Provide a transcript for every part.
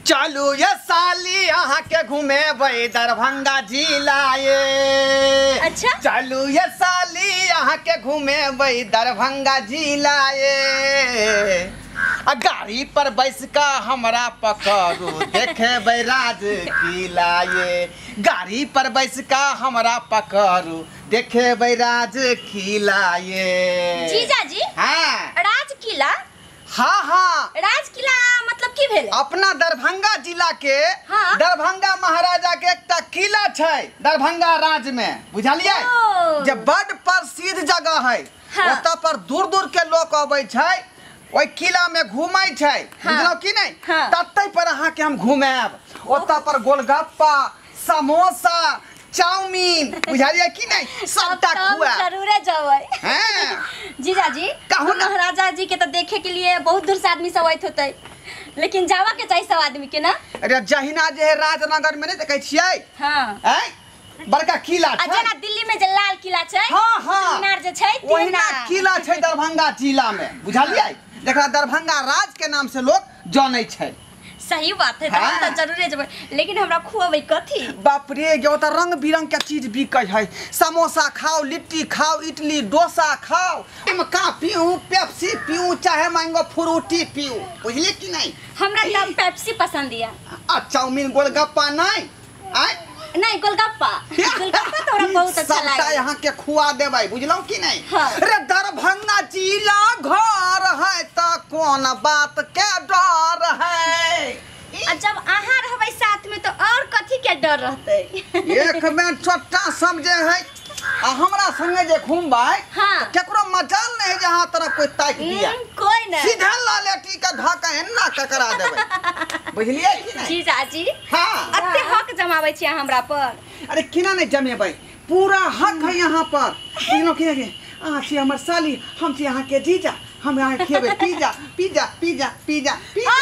चलू ये साली यहाँ के घूमे वही दरभंगा जिला ये। अच्छा चलू ये साली यहाँ के घूमे वही दरभंगा जिला ये। गाड़ी पर बैस का हमरा पकड़ू देखे बैराज किला ये। गाड़ी पर बैस का हमरा पकड़ू देखे बैराज किला ये। जीजा जी हाँ राज किला। हाँ हाँ राज किला मतलब की भेल? अपना दरभंगा जिला के हाँ? दरभंगा महाराजा के एकटा किला छै दरभंगा राज में, बुझलियै? जे बड़ प्रसिद्ध जगह है। हाँ। ओतऽ पर दूर दूर के लोग अबै छै, ओइ किला में घूमै छै। हाँ। बुझलौ कि नहीं? हाँ। ततै पर अहाँ के हम घुमाएब। ओतऽ पर गोलगप्पा, समोसा, चाउमीन, बुझलियै कि नहीं? सबटा खुआ जरूरे जबै। हैं? जीजा जी कहू ना। महाराजा जी के तो देखे के लिए बहुत दूर से आदमी सब आइत होते, लेकिन जावा के चाहिए सब आदमी के ना। अरे जहिना जे है राजनगर में नहीं देखै छियै? हाँ बड़का किला आ छै। जना दिल्ली में जे लाल किला छै, हाँ हाँ मीनार जे छै ओहिना किला छै दरभंगा जिला में, बुझलियै? जेकरा दरभंगा राज के नाम से लोग जानै छै। सही बात है। हाँ। तो जरूरे जबै, लेकिन हमरा खुआबै कथी? बाप रे गे, ओतऽ रंग बिरंग के चीज बिकै है। समोसा खाओ, लिट्टी खाओ, इडली डोसा खाओ, इमका पीऊ, पेप्सी पीऊ, चाहे मैंगो फ्रूटी पीऊ, बुझलियै कि नहीं? हमरा तो पेप्सी पसंद है। आ चाउमीन गोलगप्पा नहीं आय नहीं गोलगप्पा गोलगप्पा तो हमरा बहुत अच्छा सबटा लागे। यहाँ के खुआ देबै, बुझलौ कि नहीं? हाँ। अरे दरभंगा जिला घर है तो कौन बात के डर है? आ जब अहाँ रहबै साथ में तो और कथी के डर रहते? एक में छोटा समझे है आ हमरा संगे जे घूमबै हाँ। तो केकरो मजाल नहीं है जहाँ तरफ कोई ताक दिया। कोई नहीं। सीधा लालेटी का धक्का एन्ना ककरा देबै, बुझलियै कि नहीं? जीजा जी हाँ। अते हक जमाबै छी हमरा पर। अरे किना नहीं जमेबै, पूरा हक है यहाँ पर। बुझलौ कि नहीं? अहाँ छी हमर साली, हम छी अहाँ के जीजा, हम अहाँ खेबै pizza pizza pizza pizza pizza.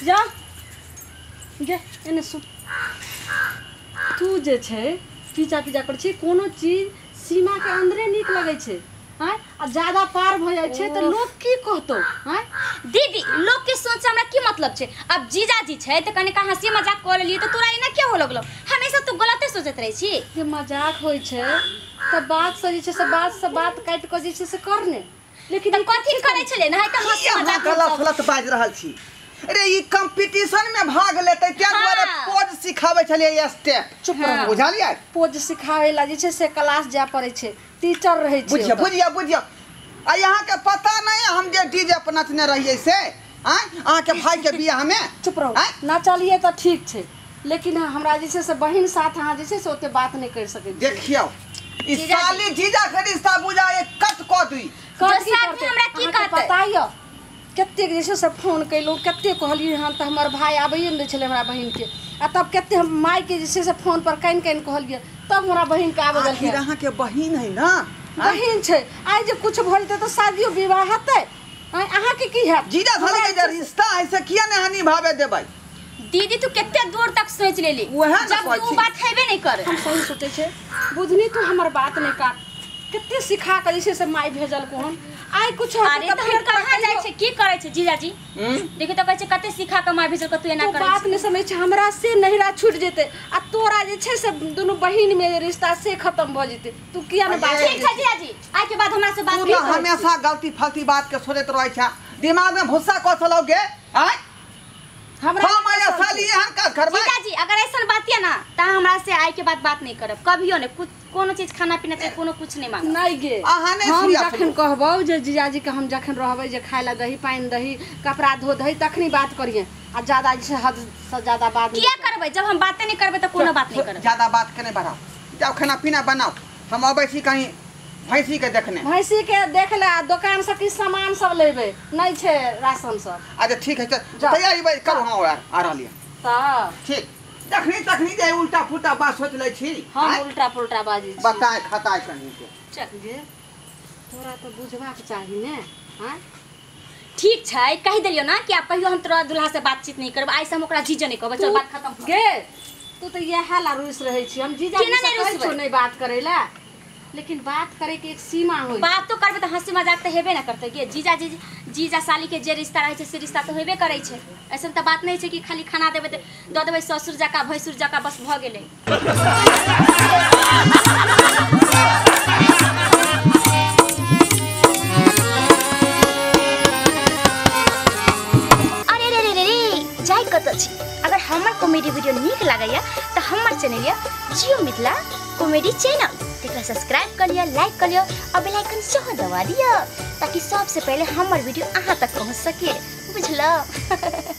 जा गे एने सुन, तू जे छै पिज्जा पिज्जा कर छी, कोनो चीज सीमा के अंदरे नीक लगे छै। हाँ आ ज्यादा पार भ जाय छै तो लोग की कहतो? हाँ दीदी लोग के सोच से हमरा की मतलब छै? अब जीजा जी छै तो कने का हंसी मजाक कर लिए तो तोरा इना क्या हो लगलो? हमेशा तू गलते सोचत रही छी। जे मजाक होय छै त बात से जे छै से बात काट के जे छै से करने, लेकिन तो कथी करे छले ना? है त हंसी यहाँ मजाक गलत गलत बाज रहल छी। अरे ई कंपटीशन में भाग लेते त्या हाँ। दुआरे पोज सिखाबै छलियै स्टेप। चुप हाँ। रह। बुझलियै? पोज सिखावे ला जे छै से क्लास जाय पड़े छै, टीचर रहे छै। बुझियो ओतऽ। बुझियो बुझियो आ यहाँ के पता नहीं हम जे डीजे पर नचने रहिए से अहाँ के भाई के बियाह में। चुप रहो। आँय? नचलिए तो ठीक छै, लेकिन हमरा जे छै से बहिन साथ अहाँ जे छै से ओते बात नहीं कर सकै छी। देखियो ई जीजा जी। साली जीजा के रिश्ता बुझा एक कट कट हुई। दोसर आदमी हमरा की कहतै? बताइयो कते जे छै से फोन कैलू, कते कहलिए हन त हमर भाई आबैए नै छले हमरा बहिन के, आ तब कते हम माई के जे छै से फोन पर कान कहलिए, तब हमरा बहिन के आबे आखिर गेल। अहाँ के बहिन है ना? बहिन छै, आइ जे कुछ भ जेतै त शादियो विवाह हेतै। अहाँ के की हैत? जीजा साली के जे रिश्ता है से किया नहीं हानि भावे देबै? दीदी तू कितने दूर तक सोच लेली, वहे ना जब कहै तू छी। बात हेबे नहीं करे। हम सही सोचे छै, बुझनी तू हमर बात नहीं काट, कते सिखा के जे छै से माई भेजल को हम आइ कुछ अरे तो फिर कहाँ जाय छै, की करे छै जीजा जी? हम्म? देखि तो कहै छै कते सिखा के माय भेजल क तू एना तो करे बात छै। नहीं समझ छै, हमरा से नहिरा छूट जेते आ तोरा जे छै से दोनों बहिन में रिश्ता से खत्म भ जेते। तू किया ने बात? ठीक छै जीजा जी, आइ के बाद हमरा से बात तू नहीं तो करे। हमेशा गलती फलती बात के सोचत रहै छै, दिमाग में भुस्सा कसलोगे। आय हमरा हम आया साली एहन काज करबै? जीजा जी अगर ऐसा बात है ना त हमरा से आइ के बाद बात नहीं करब कभियो नहीं। कुछ कोनो चीज खाना पीना चाहे कोनो कुछ नहीं मांगब। नहीं गे, अहाँ नहीं हम सुनिया जखन कहबो जे जीजाजी के हम जखन रहबै जे खाय ला दही पानी दही कपड़ा धो दही तखनी बात करिए, आ ज्यादा जे हद से ज्यादा बात नहीं। किया करबै? जब हम बातें नहीं करबै तो कोनो बात नहीं करब। ज्यादा बात के नहीं बढ़ाओ, जाओ खाना पीना बनाओ, हम अबै छी कहीं भैंसी के देखने। भैंसी के देख ले, दुकान से की सामान सब लेबे, नहीं छै राशन सब। अच्छा ठीक है, चल जाओ। तैयारी भाई करू हम आ रहलिए। त ठीक जखनी तखनी जे उल्टा पुल्टा बात सोच लै छी। हम आँय? उल्टा पुल्टा बाजी छी। बताए खताए कहीं के। चल गे, तोरा तो बुझबाक चाही ने। हां ठीक छै, कह देलियो ना कि आप कहियो हम तोरा दुल्हा से बातचीत नहीं करब, आइ से हम ओकरा जीजा नहीं कहबै। चल बात खत्म। गे तू तो यह हाला रुस रहे छी, हम जीजा केना जी नहीं से कहै रुसबै? छौ नहीं बात करे ला, लेकिन बात करे के एक सीमा होई। बात तो करबे तो हंसी मजाक तो हेबे ना करते गे। जीजा जी जीजा साली के जे रिश्ता रहे से रिश्ता तो होबे करे छे। ऐसा तो बात नहीं है कि खाली खाना देबे तो दे देबे ससुर जका भैंसुर जका बस भ गेले। अरे रे रे रे रे जाय कत छी। अगर हमर कॉमेडी वीडियो नीक लागैया तो हमर चैनल या जियो मिथिला कॉमेडी चैनल तेकरा सब्सक्राइब कर लिया, लाइक कर लिया और बेल आइकन सेहो दबा दिया ताकि सबसे पहले हमर वीडियो अहाँ तक पहुँच सके, बुझलो।